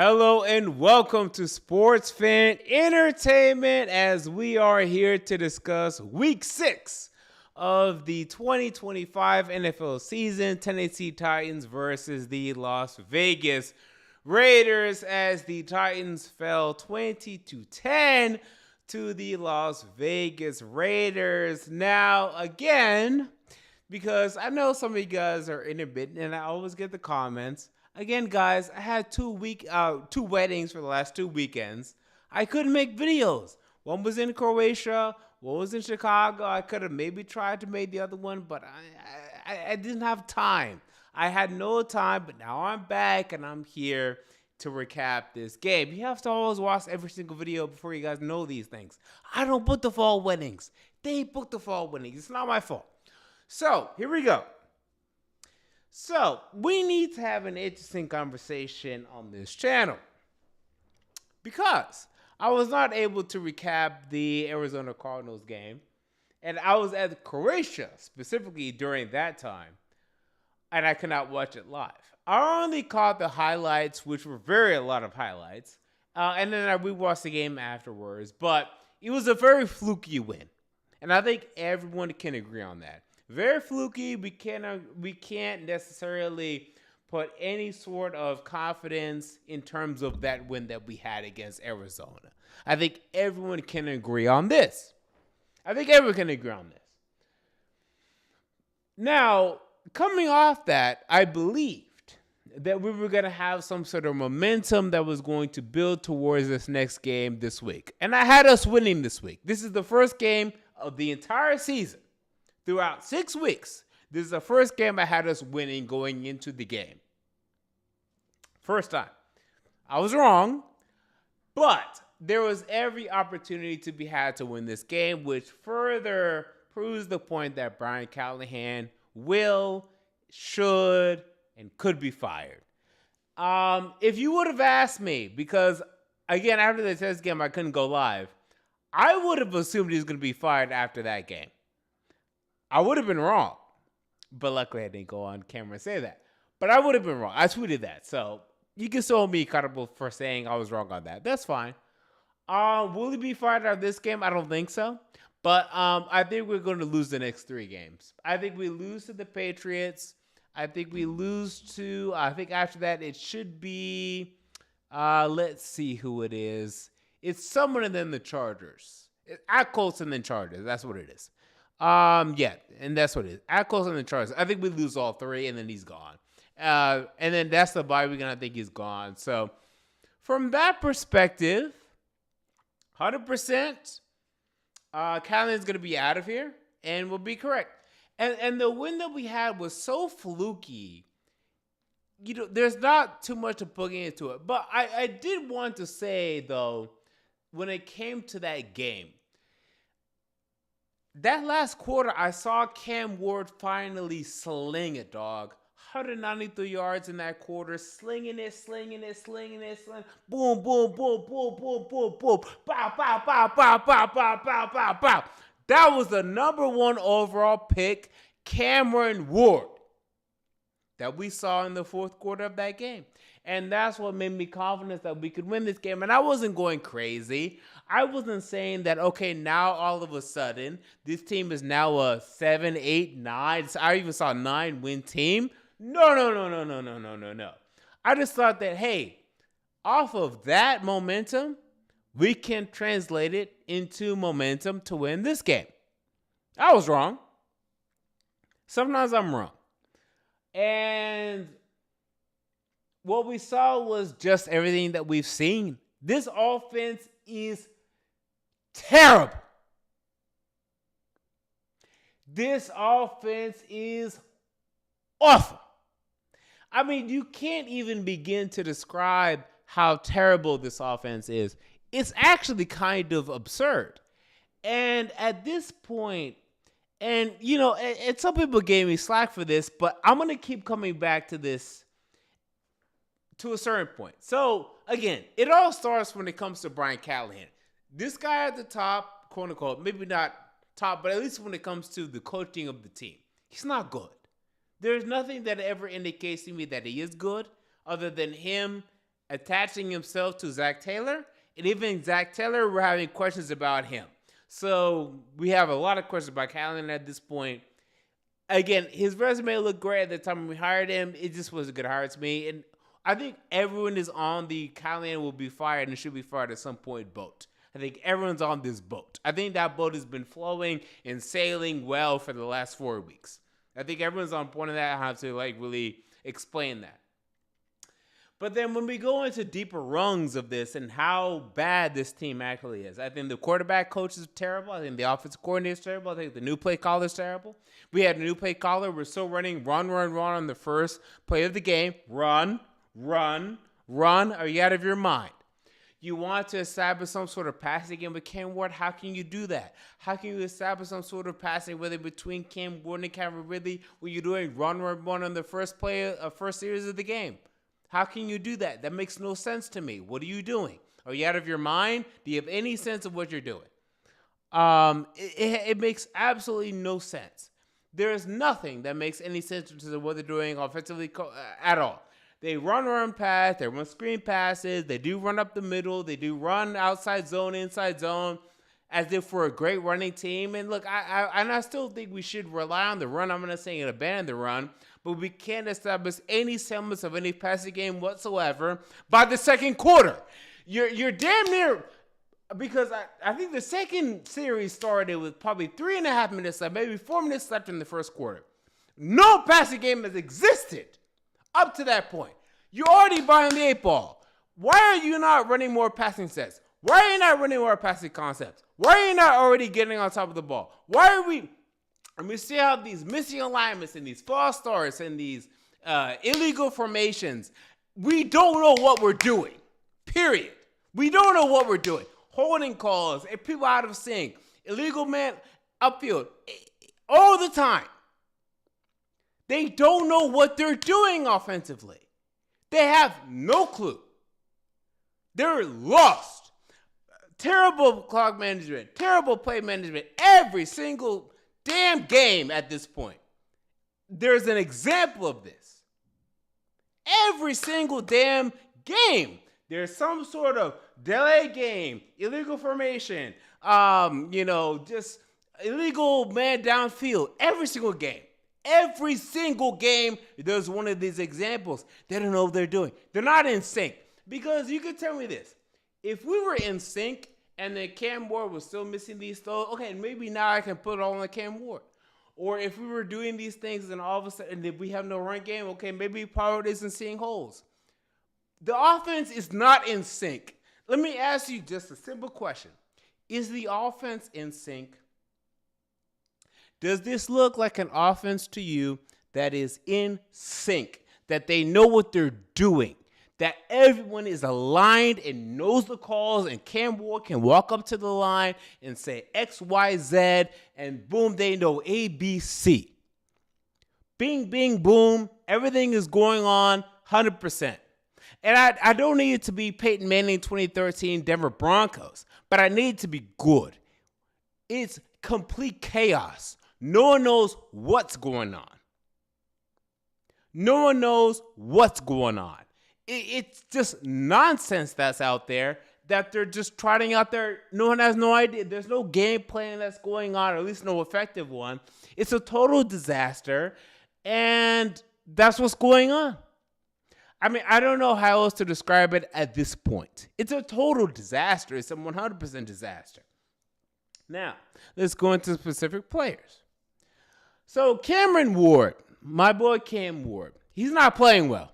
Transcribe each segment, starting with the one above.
Hello and welcome to Sports Fan Entertainment as we are here to discuss Week 6 of the 2025 NFL season. Tennessee Titans versus the Las Vegas Raiders as the Titans fell 20-10 to the Las Vegas Raiders. Now, again, because I know some of you guys are intermittent and I always get the comments. Again, guys, I had two weddings for the last 2 weekends. I couldn't make videos. One was in Croatia, one was in Chicago. I could have maybe tried to make the other one, but I didn't have time. I had no time, but now I'm back and I'm here to recap this game. You have to always watch every single video before you guys know these things. I don't book the fall weddings. They book the fall weddings. It's not my fault. So, here we go. So, we need to have an interesting conversation on this channel because I was not able to recap the Arizona Cardinals game, and I was at Croatia specifically during that time, and I could not watch it live. I only caught the highlights, which were a lot of highlights, and then I rewatched the game afterwards, but it was a very fluky win, and I think everyone can agree on that. Very fluky. We can't necessarily put any sort of confidence in terms of that win that we had against Arizona. I think everyone can agree on this. Now, coming off that, I believed that we were going to have some sort of momentum that was going to build towards this next game this week. And I had us winning this week. This is the first game of the entire season. Throughout 6 weeks, this is the first game I had us winning going into the game. First time. I was wrong, but there was every opportunity to be had to win this game, which further proves the point that Brian Callahan should, and could be fired. If you would have asked me, because, again, after the test game, I couldn't go live, I would have assumed he was going to be fired after that game. I would have been wrong, but luckily I didn't go on camera and say that. But I would have been wrong. I tweeted that, so you can still hold me accountable for saying I was wrong on that. That's fine. Will he be fired out of this game? I don't think so. But I think we're going to lose the next 3 games. I think we lose to the Patriots. I think after that it should be, let's see who it is. It's someone and then the Chargers. At Colts and then Chargers. That's what it is. Yeah, and that's what it is. At Colts and the Chargers. I think we lose all 3, and then he's gone. And then that's the bye week, and I think he's gone. So, from that perspective, 100%, Callahan's going to be out of here, and we'll be correct. And the win that we had was so fluky. You know, there's not too much to put into it. But I did want to say, though, when it came to that game, that last quarter, I saw Cam Ward finally sling it, dog. 193 yards in that quarter, slinging it. Boom, boom, boom, boom, boom, boom, boom. Bow, bow, bow, bow, bow, bow, bow, bow, bow. That was the number 1 overall pick, Cameron Ward, that we saw in the fourth quarter of that game. And that's what made me confident that we could win this game. And I wasn't going crazy. I wasn't saying that, okay, now all of a sudden, this team is now a 7, 8, 9. I even saw a 9-win team. No. I just thought that, hey, off of that momentum, we can translate it into momentum to win this game. I was wrong. Sometimes I'm wrong. And what we saw was just everything that we've seen. This offense is terrible. This offense is awful. I mean, you can't even begin to describe how terrible this offense is. It's actually kind of absurd. And at this point, and, you know, and some people gave me slack for this, but I'm going to keep coming back to this to a certain point. So, again, it all starts when it comes to Brian Callahan. This guy at the top, quote unquote, maybe not top, but at least when it comes to the coaching of the team, he's not good. There's nothing that ever indicates to me that he is good other than him attaching himself to Zach Taylor, and even Zach Taylor were having questions about him. So we have a lot of questions about Callahan at this point. Again, his resume looked great at the time we hired him. It just was a good hire to me. And I think everyone is on the Callahan will be fired and should be fired at some point boat. I think everyone's on this boat. I think that boat has been flowing and sailing well for the last 4 weeks. I think everyone's on point of that. I have to really explain that. But then when we go into deeper rungs of this and how bad this team actually is, I think the quarterback coach is terrible. I think the offensive coordinator is terrible. I think the new play caller is terrible. We had a new play caller. We're still running run on the first play of the game. Run. Are you out of your mind? You want to establish some sort of passing game with Cam Ward. How can you do that? How can you establish some sort of passing whether between Cam Ward and Calvin Ridley when you're doing run on the first series of the game? How can you do that? That makes no sense to me. What are you doing? Are you out of your mind? Do you have any sense of what you're doing? It makes absolutely no sense. There is nothing that makes any sense to what they're doing offensively at all. They run pass, they run screen passes, they do run up the middle, they do run outside zone, inside zone, as if we're a great running team. And look, I still think we should rely on the run. I'm not saying abandon the run, but we can't establish any semblance of any passing game whatsoever by the second quarter. You're damn near, because I think the second series started with probably 3.5 minutes left, maybe 4 minutes left in the first quarter. No passing game has existed up to that point. You're already behind the 8 ball. Why are you not running more passing sets? Why are you not running more passing concepts? Why are you not already getting on top of the ball? Why are we... And we still have these missing alignments and these false starts and these illegal formations. We don't know what we're doing, period. We don't know what we're doing. Holding calls, and people out of sync, illegal man upfield, all the time. They don't know what they're doing offensively. They have no clue. They're lost. Terrible clock management, terrible play management, every single damn game at this point. There's an example of this. Every single damn game. There's some sort of delay game, illegal formation, just illegal man downfield. Every single game. Every single game, there's one of these examples. They don't know what they're doing. They're not in sync. Because you could tell me this. If we were in sync and then Cam Ward was still missing these throws, okay, maybe now I can put it all on Cam Ward. Or if we were doing these things and all of a sudden if we have no run game, okay, maybe Pollard isn't seeing holes. The offense is not in sync. Let me ask you just a simple question. Is the offense in sync? Does this look like an offense to you that is in sync, that they know what they're doing, that everyone is aligned and knows the calls, and Cam Ward can walk up to the line and say X, Y, Z, and boom, they know A, B, C. Bing, bing, boom, everything is going on 100%. And I don't need it to be Peyton Manning 2013 Denver Broncos, but I need it to be good. It's complete chaos. No one knows what's going on. No one knows what's going on. It's just nonsense that's out there that they're just trotting out there. No one has no idea. There's no game plan that's going on, or at least no effective one. It's a total disaster, and that's what's going on. I mean, I don't know how else to describe it at this point. It's a total disaster. It's a 100% disaster. Now, let's go into specific players. So Cameron Ward, my boy Cam Ward, he's not playing well.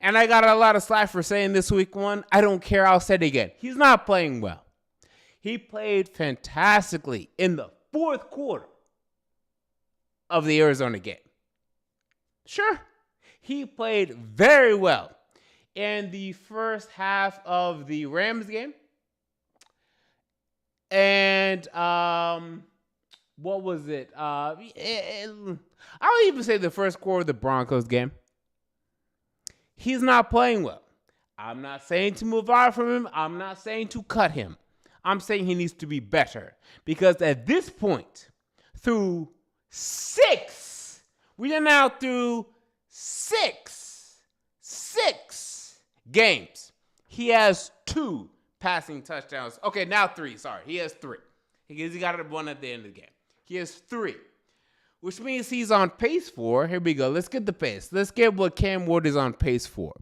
And I got a lot of slack for saying this week one. I don't care. I'll say it again. He's not playing well. He played fantastically in the fourth quarter of the Arizona game. Sure. He played very well in the first half of the Rams game. And what was it? I'll even say the first quarter of the Broncos game. He's not playing well. I'm not saying to move on from him. I'm not saying to cut him. I'm saying he needs to be better. Because at this point, through we are now through six games, he has 2 passing touchdowns. Okay, now 3. Sorry, he has 3. He got one at the end of the game. He has 3, which means he's on pace for. Here we go. Let's get the pace. Let's get what Cam Ward is on pace for.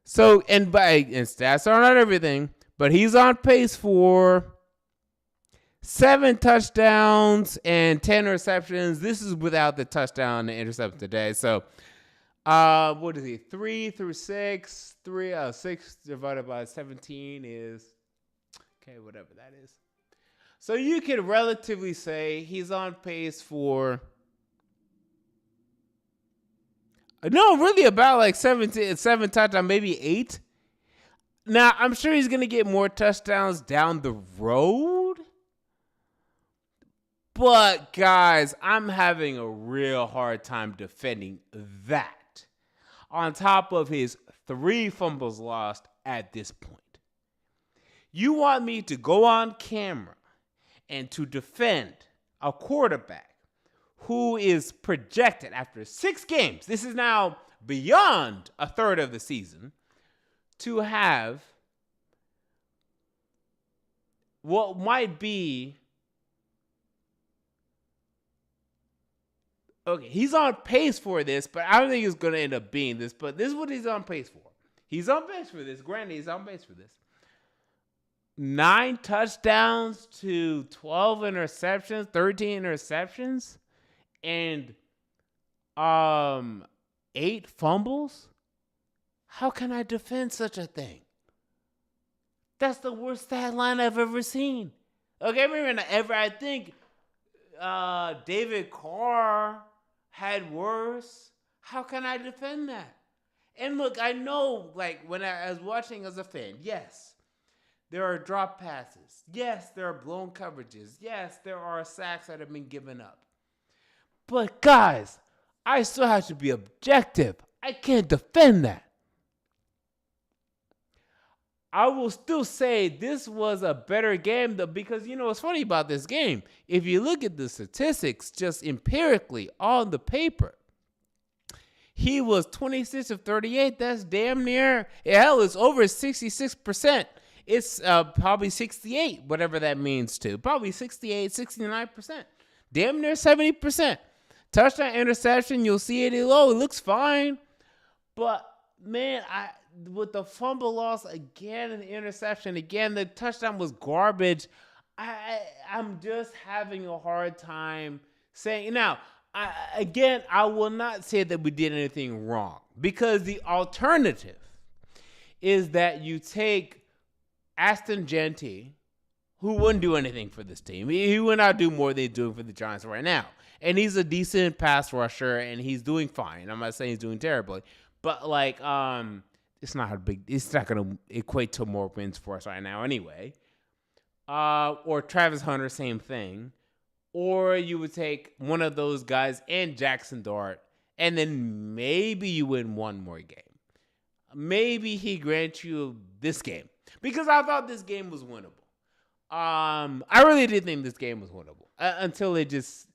So, and stats are not everything, but he's on pace for 7 touchdowns and 10 receptions. This is without the touchdown and the interception today. So, what is he? 3 through 6. 6 divided by 17 is, okay, whatever that is. So you could relatively say he's on pace for, no, really about like 7 touchdowns, maybe 8. Now, I'm sure he's going to get more touchdowns down the road. But, guys, I'm having a real hard time defending that. On top of his 3 fumbles lost at this point. You want me to go on camera and to defend a quarterback who is projected after 6 games, this is now beyond a third of the season, to have what might be, okay, he's on pace for this, but I don't think it's going to end up being this, but this is what he's on pace for. He's on pace for this. Granted, he's on pace for this. 9 touchdowns to 12 interceptions, 13 interceptions, and 8 fumbles. How can I defend such a thing? That's the worst stat line I've ever seen. Okay, I think David Carr had worse. How can I defend that? And look, I know, like, when I was watching as a fan, yes, there are drop passes. Yes, there are blown coverages. Yes, there are sacks that have been given up. But, guys, I still have to be objective. I can't defend that. I will still say this was a better game, though, because, you know, what's funny about this game, if you look at the statistics just empirically on the paper, he was 26 of 38. That's damn near, hell, it's over 66%. It's probably 68, whatever that means to. Probably 68, 69%. Damn near 70%. Touchdown, interception, you'll see it low. It looks fine. But, man, with the fumble loss again and the interception again, the touchdown was garbage. I'm just having a hard time saying. Now, I will not say that we did anything wrong, because the alternative is that you take Aston Genty, who wouldn't do anything for this team. He would not do more than he's doing for the Giants right now. And he's a decent pass rusher, and he's doing fine. I'm not saying he's doing terribly. But, like, it's not going to equate to more wins for us right now anyway. Or Travis Hunter, same thing. Or you would take one of those guys and Jackson Dart, and then maybe you win one more game. Maybe he grants you this game. Because I thought this game was winnable. I really did think this game was winnable. Until it just...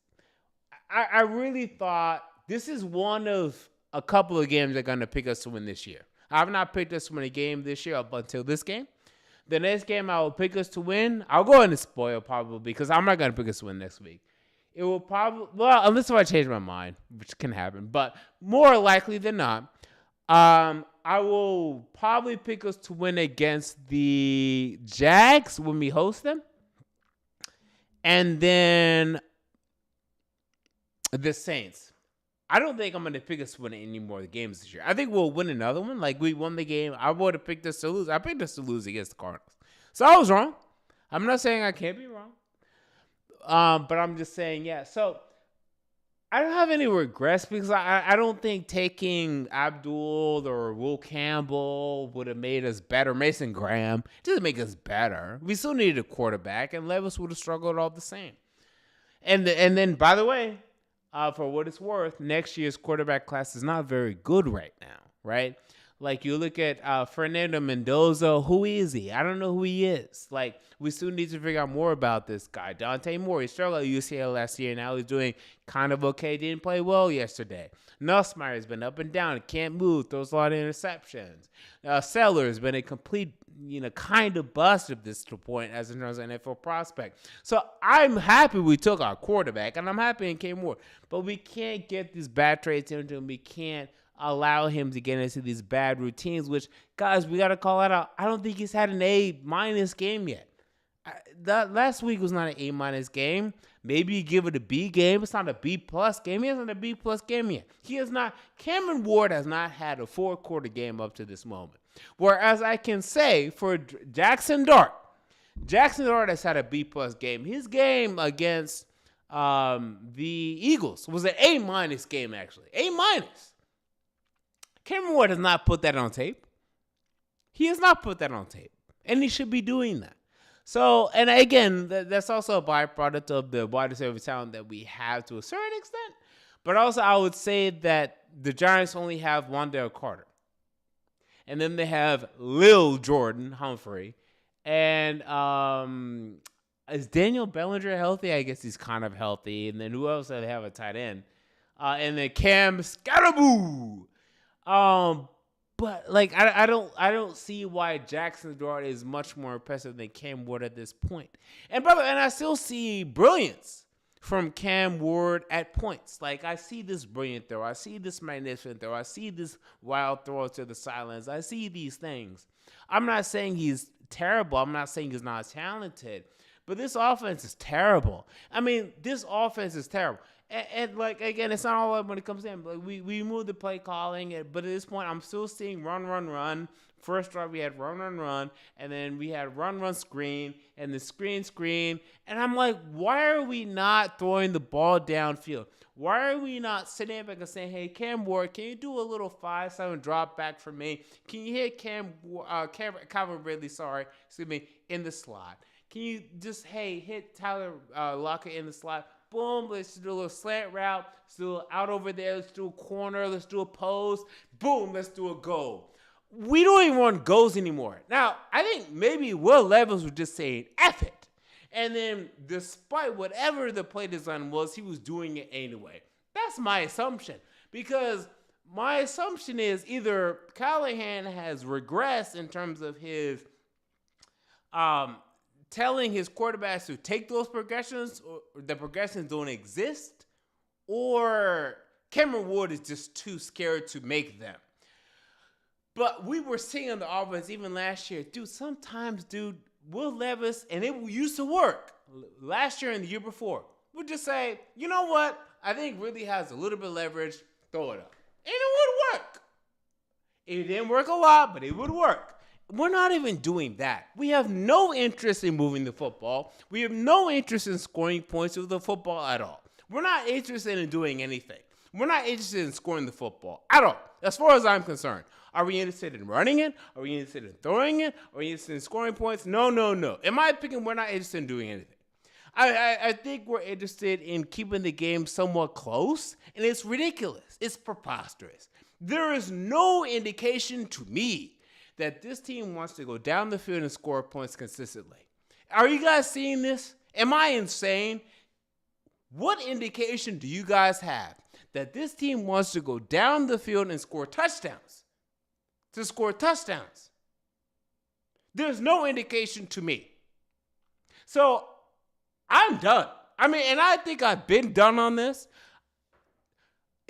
I really thought this is one of a couple of games that are going to pick us to win this year. I have not picked us to win a game this year up until this game. The next game I will pick us to win, I'll go ahead and spoil probably, because I'm not going to pick us to win next week. It will probably... Well, unless if I change my mind, which can happen. But more likely than not, I will probably pick us to win against the Jags when we host them. And then the Saints. I don't think I'm going to pick us to win any more games this year. I think we'll win another one. Like, we won the game. I would have picked us to lose. I picked us to lose against the Cardinals. So I was wrong. I'm not saying I can't be wrong. But I'm just saying, yeah. So I don't have any regrets, because I don't think taking Abdul or Will Campbell would have made us better. Mason Graham doesn't make us better. We still needed a quarterback, and Levis would have struggled all the same. And then, by the way, for what it's worth, next year's quarterback class is not very good right now, right? Like, you look at Fernando Mendoza. Who is he? I don't know who he is. Like, we still need to figure out more about this guy. Dante Moore, he struggled at UCLA last year. Now he's doing kind of okay. Didn't play well yesterday. Nussmeyer's been up and down. Can't move. Throws a lot of interceptions. Sellers been a complete, kind of bust at this point as in terms of NFL prospect. So I'm happy we took our quarterback, and I'm happy in K. Moore. But we can't get these bad traits into him. We can't allow him to get into these bad routines, which, guys, we got to call that out. I don't think he's had an A- game yet. That last week was not an A- game. Maybe you give it a B game. It's not a B+ game. He hasn't had a B+ game yet. Cameron Ward has not had a 4-quarter game up to this moment. Whereas I can say for Jackson Dart has had a B+ game. His game against the Eagles was an A- game, actually. A-. Cameron Ward has not put that on tape. He has not put that on tape. And he should be doing that. So, and again, that's also a byproduct of the wide receiver talent that we have to a certain extent. But also, I would say that the Giants only have Wandale Carter. And then they have Lil Jordan Humphrey. And is Daniel Bellinger healthy? I guess he's kind of healthy. And then who else do they have a tight end? And then Cam Scaraboo. But like I don't see why Jackson Dart is much more impressive than Cam Ward at this point. And I still see brilliance from Cam Ward at points. Like, I see this brilliant throw, I see this magnificent throw, I see this wild throw to the sidelines. I see these things. I'm not saying he's terrible. I'm not saying he's not talented. But this offense is terrible. I mean, this offense is terrible. And like, again, it's not all when it comes in. Like, we moved the play calling, but at this point, I'm still seeing run. First drive, we had run, and then we had run, screen, and the screen. And I'm like, why are we not throwing the ball downfield? Why are we not sitting back and saying, hey, Cam Ward, can you do a little 5-7 drop back for me? Can you hit Calvin Ridley, in the slot? Can you just, hit Tyler Lockett in the slot? Boom, let's do a little slant route. Let's do it out over there. Let's do a corner. Let's do a post. Boom, let's do a goal. We don't even want goals anymore. Now, I think maybe Will Levis was just saying, F it. And then, despite whatever the play design was, he was doing it anyway. That's my assumption. Because my assumption is either Callahan has regressed in terms of his telling his quarterbacks to take those progressions, or the progressions don't exist, or Cameron Ward is just too scared to make them. But we were seeing on the offense even last year, sometimes, Will Levis, and it used to work last year and the year before, would just say, you know what? I think Ridley has a little bit of leverage, throw it up. And it would work. It didn't work a lot, but it would work. We're not even doing that. We have no interest in moving the football. We have no interest in scoring points with the football at all. We're not interested in doing anything. We're not interested in scoring the football at all, as far as I'm concerned. Are we interested in running it? Are we interested in throwing it? Are we interested in scoring points? No. In my opinion, we're not interested in doing anything. I think we're interested in keeping the game somewhat close, and it's ridiculous. It's preposterous. There is no indication to me that this team wants to go down the field and score points consistently. Are you guys seeing this? Am I insane? What indication do you guys have that this team wants to go down the field and score touchdowns? To score touchdowns. There's no indication to me. So, I'm done. And I think I've been done on this.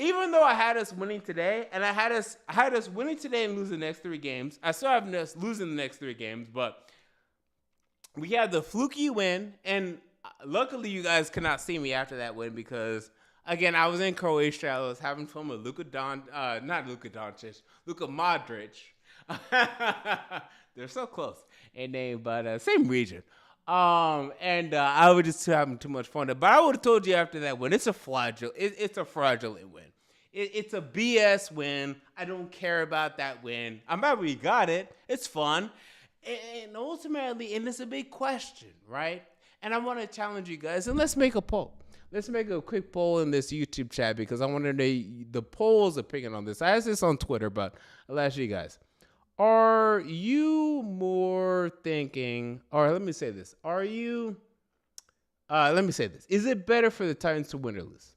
Even though I had us winning today, and I had us winning today and losing the next 3 games, I still have us losing the next 3 games, but we had the fluky win, and luckily you guys could not see me after that win because, again, I was in Croatia. I was having fun with Luka Modric. They're so close in name, but same region. I was just having too much fun. But I would have told you after that win, it's a fraudulent win. It's a BS win. I don't care about that win. I'm happy we got it. It's fun. And ultimately, and it's a big question, right? And I want to challenge you guys, and let's make a poll. let's make a quick poll in this YouTube chat because I want to know the poll's opinion on this. I asked this on Twitter, but I'll ask you guys. Are you more thinking, or let me say this. Let me say this. Is it better for the Titans to win or lose?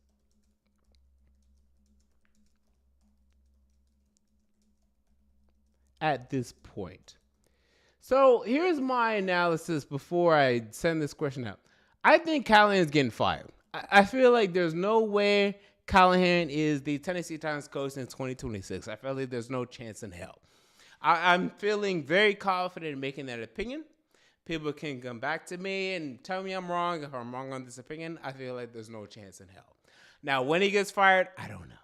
At this point. So here's my analysis before I send this question out. I think Callahan's getting fired. I feel like there's no way Callahan is the Tennessee Titans coach in 2026. I feel like there's no chance in hell. I'm feeling very confident in making that opinion. People can come back to me and tell me I'm wrong. If I'm wrong on this opinion, I feel like there's no chance in hell. Now, when he gets fired, I don't know.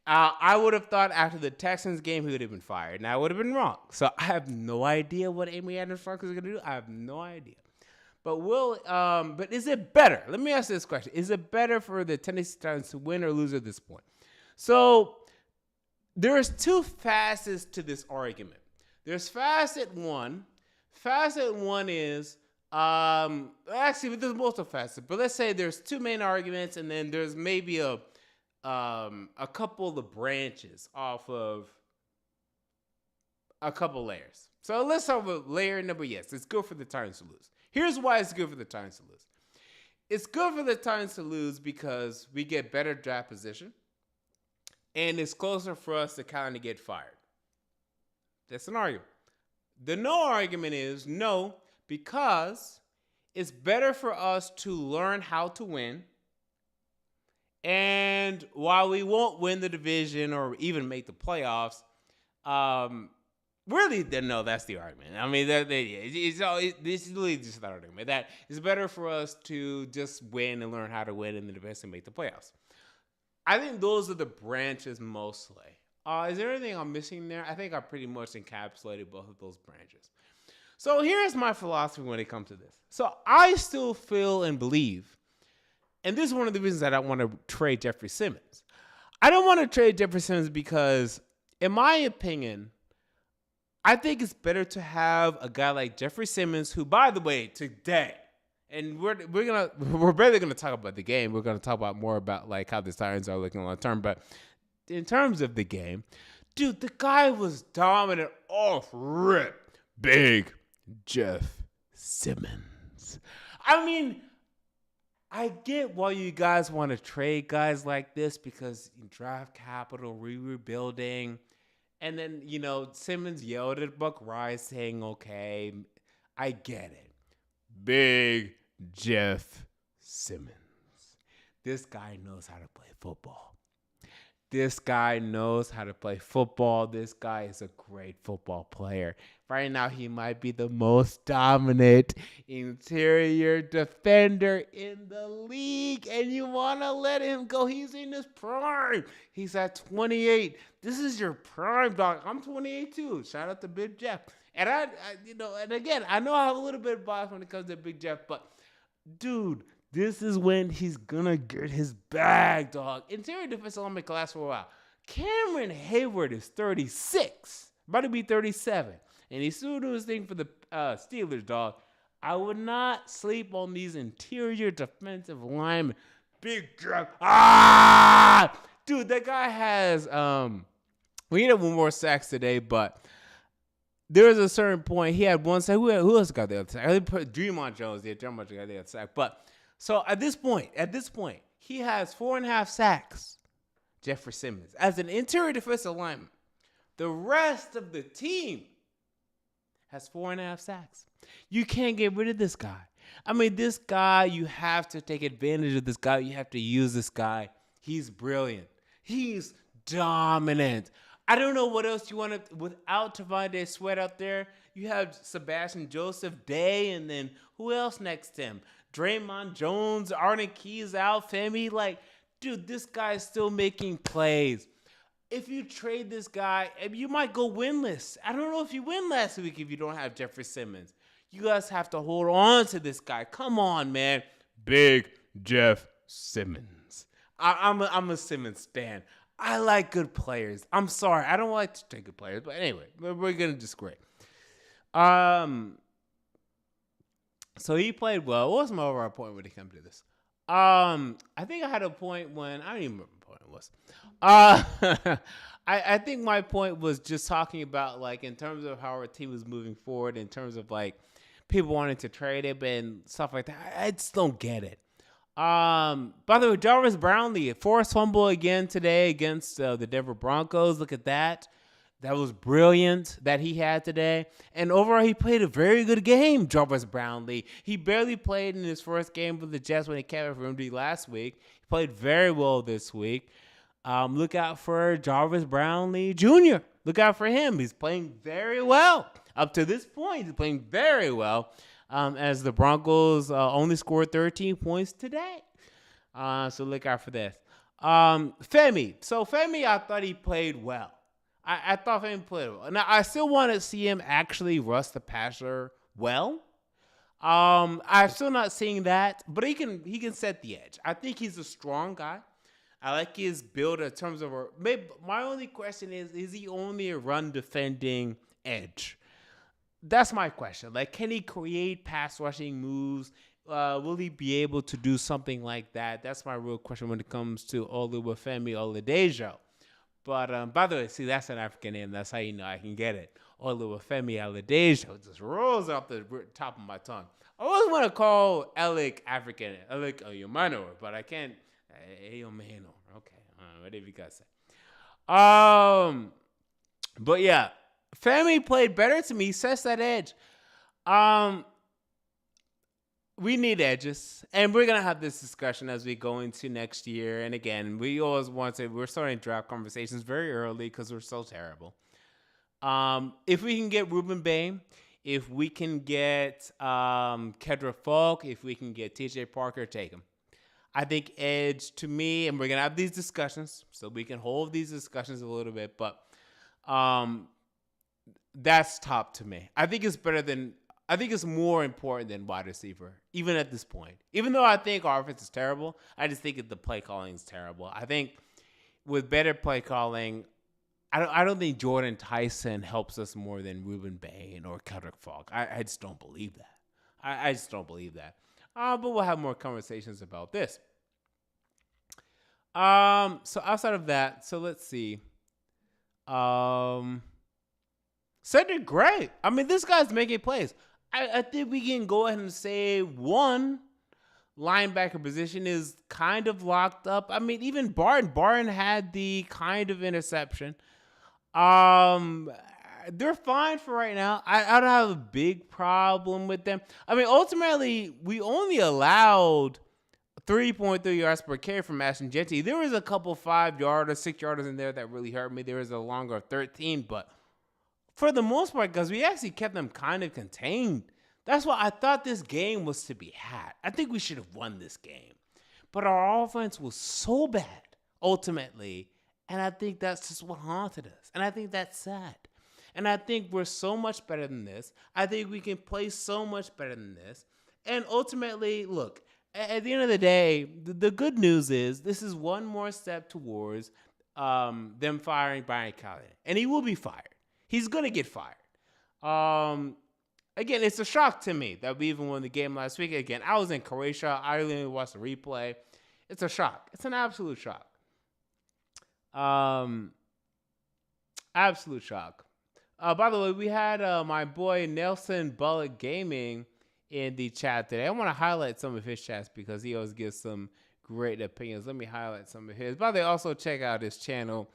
I would have thought after the Texans game he would have been fired. Now I would have been wrong. So I have no idea what Amy Adams-Frank is going to do. I have no idea. But but is it better? Let me ask this question: is it better for the Tennessee Titans to win or lose at this point? So there's two facets to this argument. There's facet one. Facet one is actually there's multiple facets, but let's say there's two main arguments, and then there's maybe a couple of the branches off of a couple layers. So let's start with layer number. Yes, it's good for the Titans to lose. Here's why it's good for the Titans to lose. It's good for the Titans to lose because we get better draft position, and it's closer for us to kind of get fired. That's an argument. The no argument is no, because it's better for us to learn how to win. And while we won't win the division or even make the playoffs, really, no, that's the argument. I mean, it's really just that argument. That it's better for us to just win and learn how to win in the division and make the playoffs. I think those are the branches mostly. Is there anything I'm missing there? I think I pretty much encapsulated both of those branches. So here's my philosophy when it comes to this. So I still feel and believe, and this is one of the reasons that I want to trade Jefferson Simmons. I don't want to trade Jefferson Simmons because, in my opinion, I think it's better to have a guy like Jefferson Simmons, who, by the way, today, and we're barely gonna talk about the game. We're gonna talk about more about like how the Titans are looking long term. But in terms of the game, dude, the guy was dominant off rip. Big Jeff Simmons. I mean, I get why you guys want to trade guys like this because you draft capital, rebuilding. And then, Simmons yelled at Buck Rice saying, okay, I get it. Big Jeff Simmons. This guy knows how to play football. This guy knows how to play football. This guy is a great football player. Right now, he might be the most dominant interior defender in the league, and you want to let him go. He's in his prime. He's at 28. This is your prime, dog. I'm 28 too. Shout out to Big Jeff. And and again, I know I have a little bit of bias when it comes to Big Jeff, but dude, this is when he's gonna get his bag, dog. Interior defensive lineman can last for a while. Cameron Hayward is 36, about to be 37, and he's still doing his thing for the Steelers, dog. I would not sleep on these interior defensive linemen. Big Jeff, dude, that guy has we had one more sacks today, but there was a certain point he had one sack. Who else got the other sack? I put Dreamont Jones. Yeah, Dreamont got the other sack, but. So at this point, he has 4.5 sacks, Jefferson Simmons, as an interior defensive lineman. The rest of the team has 4.5 sacks. You can't get rid of this guy. I mean, this guy, you have to take advantage of this guy. You have to use this guy. He's brilliant. He's dominant. I don't know what else you want to, without Tavonde Sweat out there, you have Sebastian Joseph Day, and then who else next to him? Draymond Jones, Arden Keys out, Femi. Like, dude, this guy is still making plays. If you trade this guy, you might go winless. I don't know if you win last week if you don't have Jefferson Simmons. You guys have to hold on to this guy. Come on, man. Big Jeff Simmons. I'm a Simmons fan. I like good players. I'm sorry. I don't like to take good players. But anyway, we're going to disagree. So he played well. What was my overall point when it comes to this? I think I had a point when I don't even remember what it was. Uh, I think my point was just talking about like in terms of how our team was moving forward, in terms of like people wanting to trade it and stuff like that. I just don't get it. By the way, Jarvis Brownlee, forced fumble again today against the Denver Broncos. Look at that. That was brilliant that he had today. And overall, he played a very good game, Jarvis Brownlee. He barely played in his first game with the Jets when he came out from injury last week. He played very well this week. Look out for Jarvis Brownlee Jr. Look out for him. He's playing very well. Up to this point, he's playing very well as the Broncos only scored 13 points today. So look out for this. Femi. So Femi, I thought he played well. I thought Femi played well. Now, I still want to see him actually rush the passer well. I'm still not seeing that, but he can set the edge. I think he's a strong guy. I like his build in terms of maybe my only question is he only a run defending edge? That's my question. Like, can he create pass rushing moves? Will he be able to do something like that? That's my real question when it comes to Oluwafemi Oladejo. But by the way, see, that's an African name. That's how you know I can get it. Oluwafemi Oladejo. It just rolls off the top of my tongue. I always want to call Alec African, Alec Oyomano, but I can't. Eyomano. Okay, whatever you guys say. But yeah, Femi played better to me. He sets that edge. We need edges, and we're gonna have this discussion as we go into next year. And again, we're starting draft conversations very early because we're so terrible. If we can get Ruben Bain, if we can get Kedra Falk, if we can get TJ Parker, take him. I think edge to me, and we're going to have these discussions, so we can hold these discussions a little bit, but that's top to me. I think it's more important than wide receiver, even at this point. Even though I think our offense is terrible, I just think the play calling is terrible. I think with better play calling, I don't think Jordan Tyson helps us more than Ruben Bain or Kedrick Falk. I just don't believe that. I just don't believe that. But we'll have more conversations about this. So outside of that, so let's see. Cedric Gray. I mean, this guy's making plays. I think we can go ahead and say one linebacker position is kind of locked up. I mean, even Barton had the kind of interception. They're fine for right now. I don't have a big problem with them. I mean, ultimately, we only allowed 3.3 yards per carry from Ashton Jeanty. There was a couple 5-yarders, 6-yarders in there that really hurt me. There was a longer 13, but for the most part, because we actually kept them kind of contained. That's why I thought this game was to be had. I think we should have won this game. But our offense was so bad, ultimately, and I think that's just what haunted us. And I think that's sad. And I think we're so much better than this. I think we can play so much better than this. And ultimately, look, at the end of the day, the good news is this is one more step towards them firing Brian Callahan. And he will be fired. He's going to get fired. Again, it's a shock to me that we even won the game last week. Again, I was in Croatia. I really watched the replay. It's a shock. It's an absolute shock. Absolute shock. By the way, we had my boy Nelson Bullock Gaming in the chat today. I want to highlight some of his chats because he always gives some great opinions. Let me highlight some of his. By the way, also check out his channel,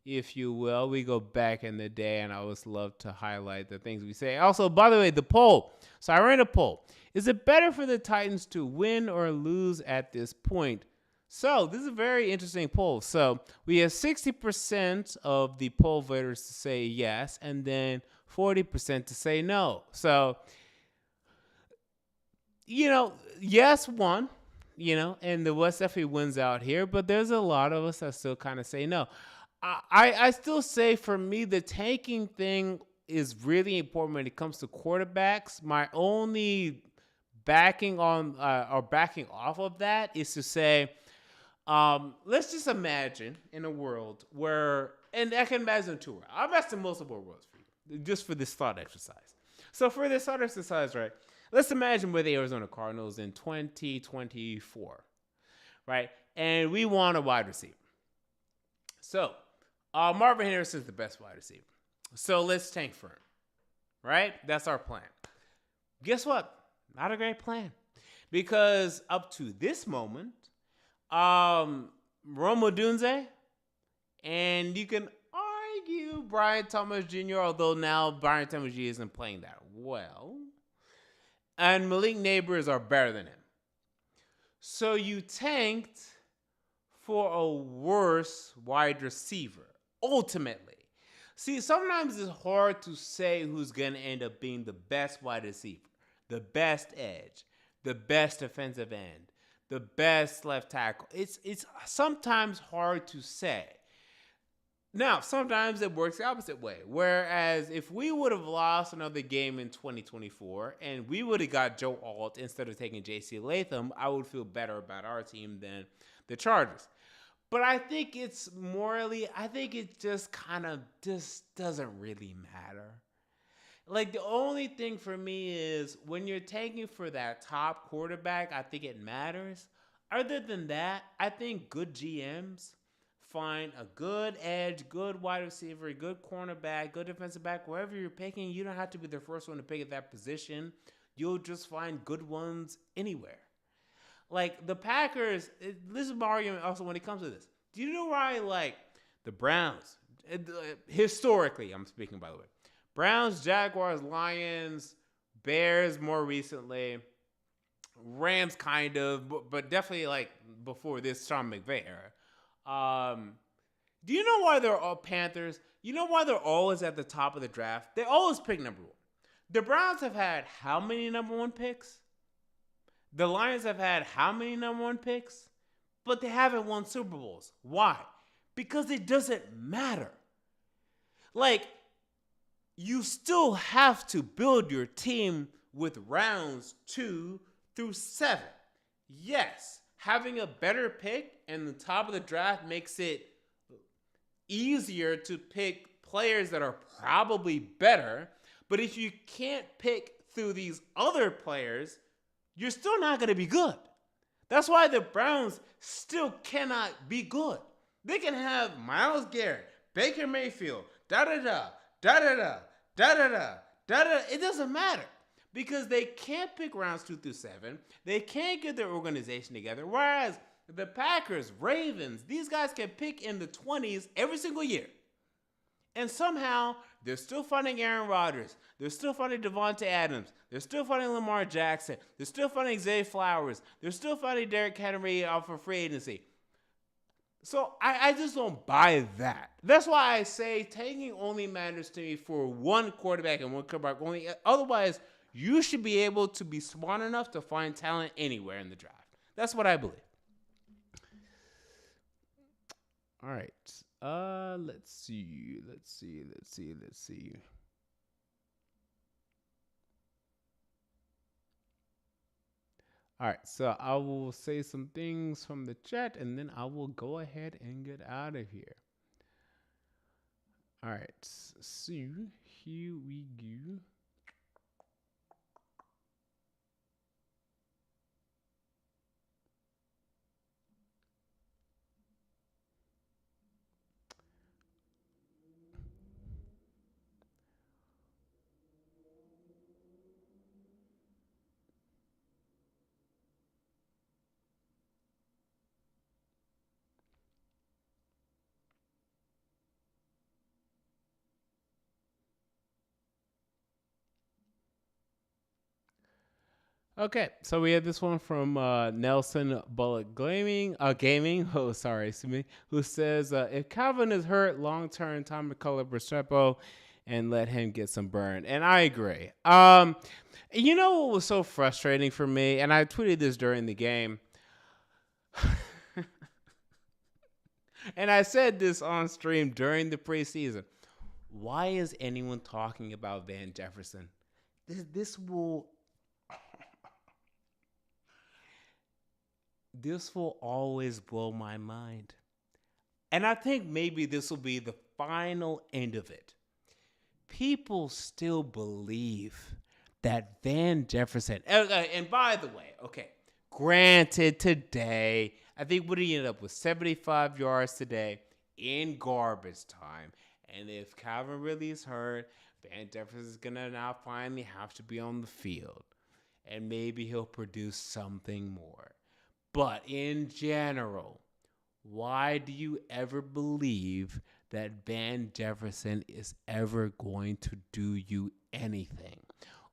if you will. We go back in the day, and I always love to highlight the things we say. Also, by the way, the poll. So I ran a poll. Is it better for the Titans to win or lose at this point? So this is a very interesting poll. So we have 60% of the poll voters to say yes, and then 40% to say no. So, yes won, and the West definitely wins out here, but there's a lot of us that still kind of say no. I still say, for me, the tanking thing is really important when it comes to quarterbacks. My only backing off of that is to say, let's just imagine in a world where, and I can imagine two worlds. I've asked multiple worlds for you, just for this thought exercise. So for this thought exercise, right, let's imagine we're the Arizona Cardinals in 2024. right? And we want a wide receiver. So, Marvin Harrison's the best wide receiver. So let's tank for him, right? That's our plan. Guess what? Not a great plan. Because up to this moment, Rome Odunze, and you can argue Brian Thomas Jr., although now Brian Thomas Jr. isn't playing that well, and Malik Neighbors are better than him. So you tanked for a worse wide receiver, ultimately. See, sometimes it's hard to say who's going to end up being the best wide receiver, the best edge, the best defensive end, the best left tackle. It's sometimes hard to say. Now, sometimes it works the opposite way. Whereas if we would have lost another game in 2024 and we would have got Joe Alt instead of taking J.C. Latham, I would feel better about our team than the Chargers. But I think it's morally, I think it just kind of just doesn't really matter. Like, the only thing for me is when you're taking for that top quarterback, I think it matters. Other than that, I think good GMs find a good edge, good wide receiver, good cornerback, good defensive back, wherever you're picking. You don't have to be the first one to pick at that position. You'll just find good ones anywhere. Like, the Packers, this is my argument also when it comes to this. Do you know why, like, the Browns, historically, I'm speaking, by the way, Browns, Jaguars, Lions, Bears more recently, Rams kind of, but definitely, like, before this Sean McVay era. Do you know why they're all Panthers? You know why they're always at the top of the draft? They always pick number one. The Browns have had how many number one picks? The Lions have had how many number one picks? But they haven't won Super Bowls. Why? Because it doesn't matter. Like, you still have to build your team with rounds 2 through 7. Yes, having a better pick in the top of the draft makes it easier to pick players that are probably better. But if you can't pick through these other players, you're still not going to be good. That's why the Browns still cannot be good. They can have Myles Garrett, Baker Mayfield, da-da-da, da-da-da, da-da-da, da-da-da. It doesn't matter because they can't pick rounds 2 through 7. They can't get their organization together. Whereas the Packers, Ravens, these guys can pick in the 20s every single year. And somehow, they're still funding Aaron Rodgers. They're still funding Devontae Adams. They're still funding Lamar Jackson. They're still funding Zay Flowers. They're still funding Derrick Henry off of free agency. So I just don't buy that. That's why I say taking only matters to me for one quarterback and one quarterback only. Otherwise, you should be able to be smart enough to find talent anywhere in the draft. That's what I believe. All right. Let's see. All right, so I will say some things from the chat, and then I will go ahead and get out of here. All right, so here we go. Okay, so we have this one from Nelson Bullet Gaming. Oh, sorry, excuse me. Who says if Calvin is hurt long term, Tom McCullough, Restrepo, and let him get some burn. And I agree. You know what was so frustrating for me, and I tweeted this during the game, and I said this on stream during the preseason. Why is anyone talking about Van Jefferson? This will always blow my mind. And I think maybe this will be the final end of it. People still believe that Van Jefferson, and by the way, okay, granted today, I think Woody ended up with 75 yards today in garbage time. And if Calvin Ridley is hurt, Van Jefferson is going to now finally have to be on the field. And maybe he'll produce something more. But in general, why do you ever believe that Van Jefferson is ever going to do you anything?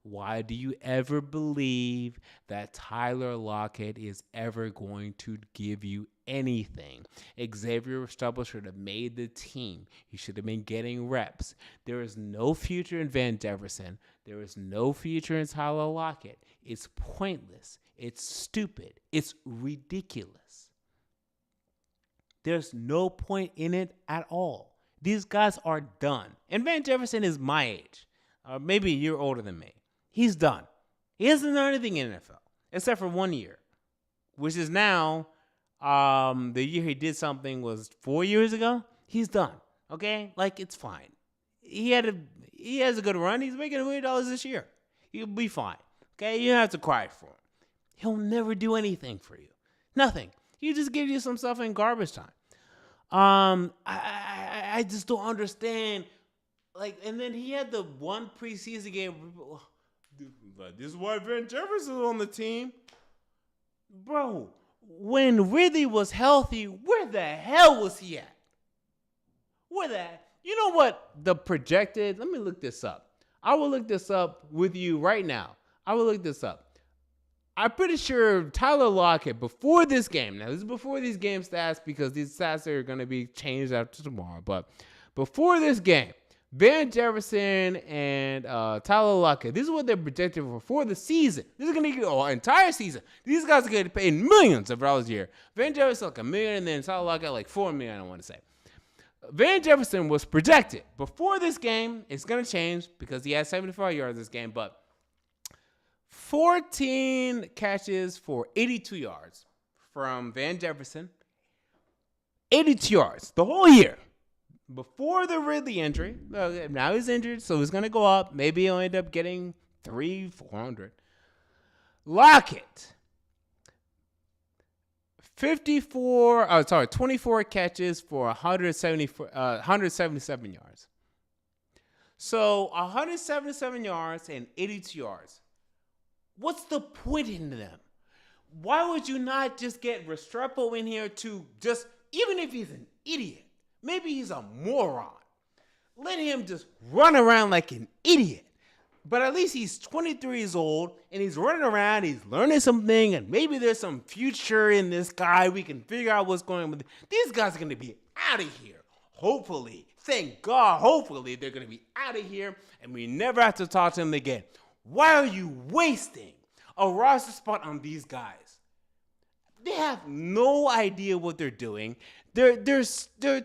Why do you ever believe that Tyler Lockett is ever going to give you anything? Xavier Stubble should have made the team. He should have been getting reps. There is no future in Van Jefferson. There is no future in Tyler Lockett. It's pointless. It's stupid. It's ridiculous. There's no point in it at all. These guys are done. And Van Jefferson is my age. Maybe a year older than me. He's done. He hasn't done anything in NFL except for 1 year, which is now the year he did something was 4 years ago. He's done. Okay? Like, it's fine. He has a good run. He's making $1 million this year. He'll be fine. Okay? You don't have to cry for him. He'll never do anything for you. Nothing. He just gives you some stuff in garbage time. I just don't understand. Like, and then he had the one preseason game. This is why Van Jefferson is on the team. Bro, when Ridley was healthy, where the hell was he at? You know what the projected, let me look this up. I will look this up with you right now. I will look this up. I'm pretty sure Tyler Lockett, before this game, now this is before these game stats because these stats are going to be changed after tomorrow, but before this game, Van Jefferson and Tyler Lockett, this is what they're projected for the season. This is going to be an entire season. These guys are getting paid millions of dollars a year. Van Jefferson like $1 million, and then Tyler Lockett like $4 million, I want to say. Van Jefferson was projected before this game. It's going to change because he had 75 yards this game, but 14 catches for 82 yards from Van Jefferson. 82 yards the whole year. Before the Ridley injury, now he's injured, so he's going to go up. Maybe he'll end up getting 400. Lockett, 24 catches for 177 yards. So 177 yards and 82 yards. What's the point in them? Why would you not just get Restrepo in here to just, even if he's an idiot, maybe he's a moron, let him just run around like an idiot. But at least he's 23 years old, and he's running around, he's learning something, and maybe there's some future in this guy. We can figure out what's going on with these guys are going to be out of here. Hopefully. Thank God. Hopefully they're going to be out of here, and we never have to talk to them again. Why are you wasting a roster spot on these guys? They have no idea what they're doing. They're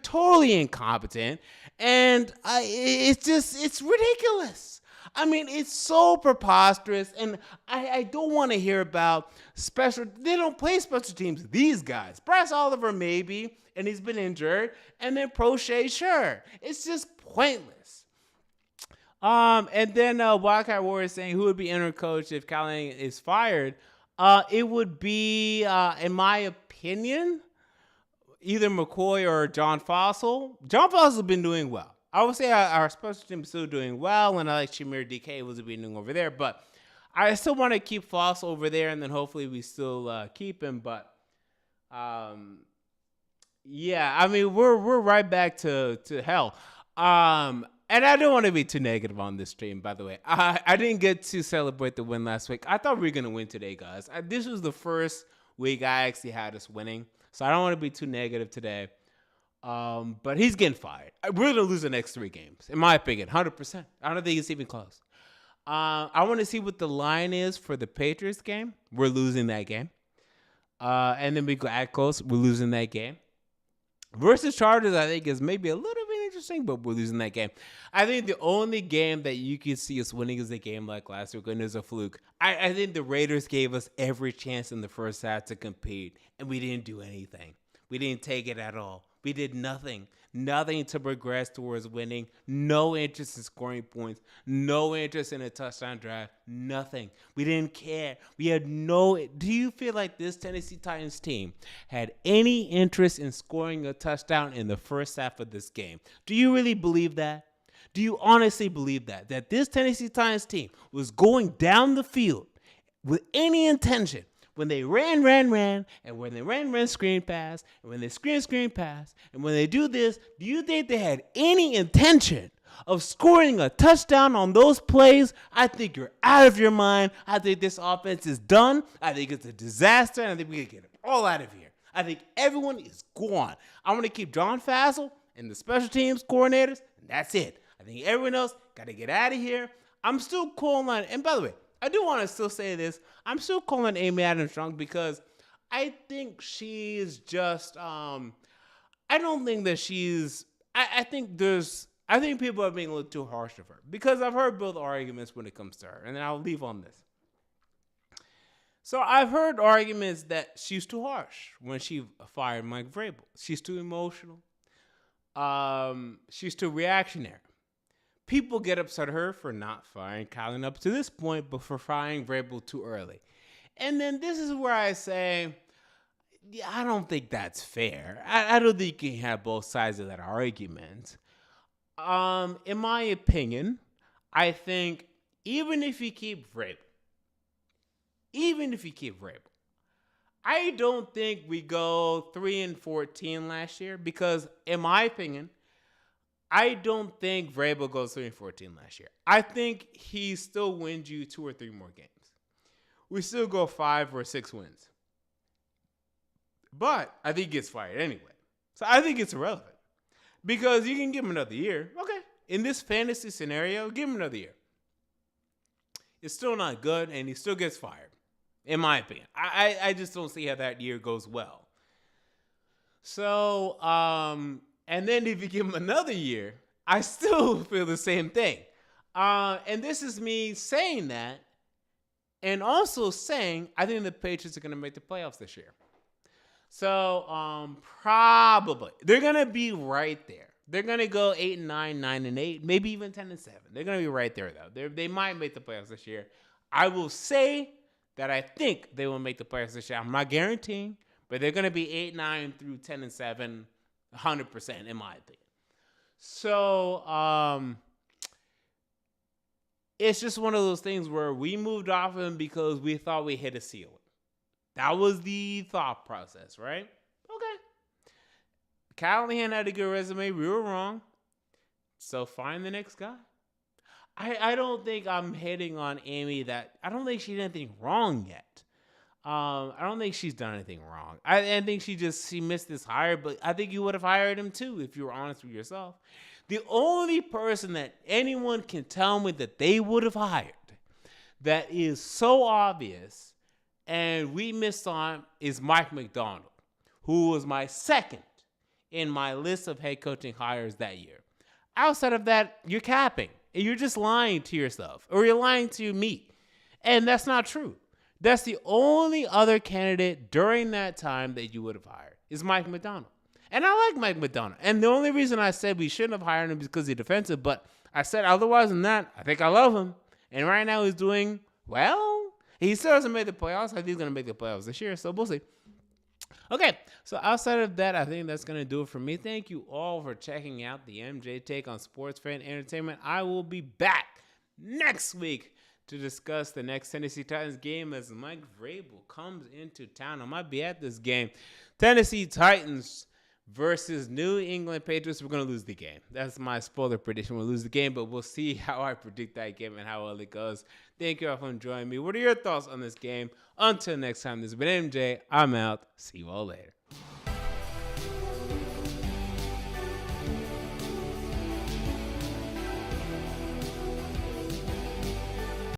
totally incompetent, and it's ridiculous. I mean, it's so preposterous, and I don't want to hear about special. They don't play special teams. These guys, Bryce Oliver maybe, and he's been injured, and then Prochet, sure. It's just pointless. And then Wildcat Warrior saying who would be interim coach if Callahan is fired? It would be, in my opinion, either McCoy or John Fossil. John Fossil has been doing well. I would say our special team is still doing well, and I like Shamir DK was doing over there. But I still want to keep Fossil over there, and then hopefully we still keep him. But yeah, I mean we're right back to hell. And I don't want to be too negative on this stream, by the way. I didn't get to celebrate the win last week. I thought we were going to win today, guys. This was the first week I actually had us winning. So I don't want to be too negative today. But he's getting fired. We're going to lose the next 3 games, in my opinion, 100%. I don't think it's even close. I want to see what the line is for the Patriots game. We're losing that game. And then we go at close. We're losing that game. Versus Chargers, I think, is maybe a little bit interesting, but we're losing that game. I think the only game that you can see us winning is a game like last week, and it's a fluke. I think the Raiders gave us every chance in the first half to compete, and we didn't do anything. We didn't take it at all. We did nothing. Nothing to progress towards winning. No interest in scoring points. No interest in a touchdown drive. Nothing. We didn't care. We had no. Do you feel like this Tennessee Titans team had any interest in scoring a touchdown in the first half of this game? Do you really believe that? Do you honestly believe that? That this Tennessee Titans team was going down the field with any intention when they ran, and when they ran, screen pass, and when they screen pass, and when they do this, do you think they had any intention of scoring a touchdown on those plays? I think you're out of your mind. I think this offense is done. I think it's a disaster, and I think we can get it all out of here. I think everyone is gone. I want to keep John Fassel and the special teams coordinators, and that's it. I think everyone else got to get out of here. I'm still calling on, and by the way, I do want to still say this. I'm still calling Amy Adams drunk because I think she's just, I don't think that she's, I think people are being a little too harsh of her because I've heard both arguments when it comes to her, and then I'll leave on this. So I've heard arguments that she's too harsh when she fired Mike Vrabel. She's too emotional. She's too reactionary. People get upset at her for not firing Colin up to this point, but for firing Vrabel too early. And then this is where I say, yeah, I don't think that's fair. I don't think you can have both sides of that argument. In my opinion, I think even if you keep Vrabel, I don't think we go 3-14 last year because, in my opinion, I don't think Vrabel goes 3-14 last year. I think he still wins you 2 or 3 more games. We still go 5 or 6 wins. But I think he gets fired anyway. So I think it's irrelevant. Because you can give him another year. Okay. In this fantasy scenario, give him another year. It's still not good, and he still gets fired. In my opinion. I just don't see how that year goes well. So, and then if you give him another year, I still feel the same thing. And this is me saying that and also saying I think the Patriots are going to make the playoffs this year. So probably. They're going to be right there. They're going to go 8-9, 9-8, maybe even 10-7. They're going to be right there, though. They might make the playoffs this year. I will say that I think they will make the playoffs this year. I'm not guaranteeing, but they're going to be 8-9 through 10-7. 100% in my opinion. So it's just one of those things where we moved off of him because we thought we hit a ceiling. That was the thought process, right? Okay. Callahan had a good resume. We were wrong. So find the next guy. I don't think I'm hating on Amy that I don't think she did anything wrong yet. I don't think she's done anything wrong. I think she missed this hire, but I think you would have hired him too if you were honest with yourself. The only person that anyone can tell me that they would have hired that is so obvious and we missed on is Mike McDonald, who was my second in my list of head coaching hires that year. Outside of that, you're capping. And you're just lying to yourself or you're lying to me. And that's not true. That's the only other candidate during that time that you would have hired is Mike McDonald. And I like Mike McDonald. And the only reason I said we shouldn't have hired him is because he's defensive. But I said otherwise than that, I think I love him. And right now he's doing well. He still hasn't made the playoffs. I think he's going to make the playoffs this year. So we'll see. Okay, so outside of that, I think that's going to do it for me. Thank you all for checking out the MJ Take on Sports Fan Entertainment. I will be back next week to discuss the next Tennessee Titans game as Mike Vrabel comes into town. I might be at this game. Tennessee Titans versus New England Patriots. We're going to lose the game. That's my spoiler prediction. We'll lose the game, but we'll see how I predict that game and how well it goes. Thank you all for joining me. What are your thoughts on this game? Until next time, this has been MJ. I'm out. See you all later.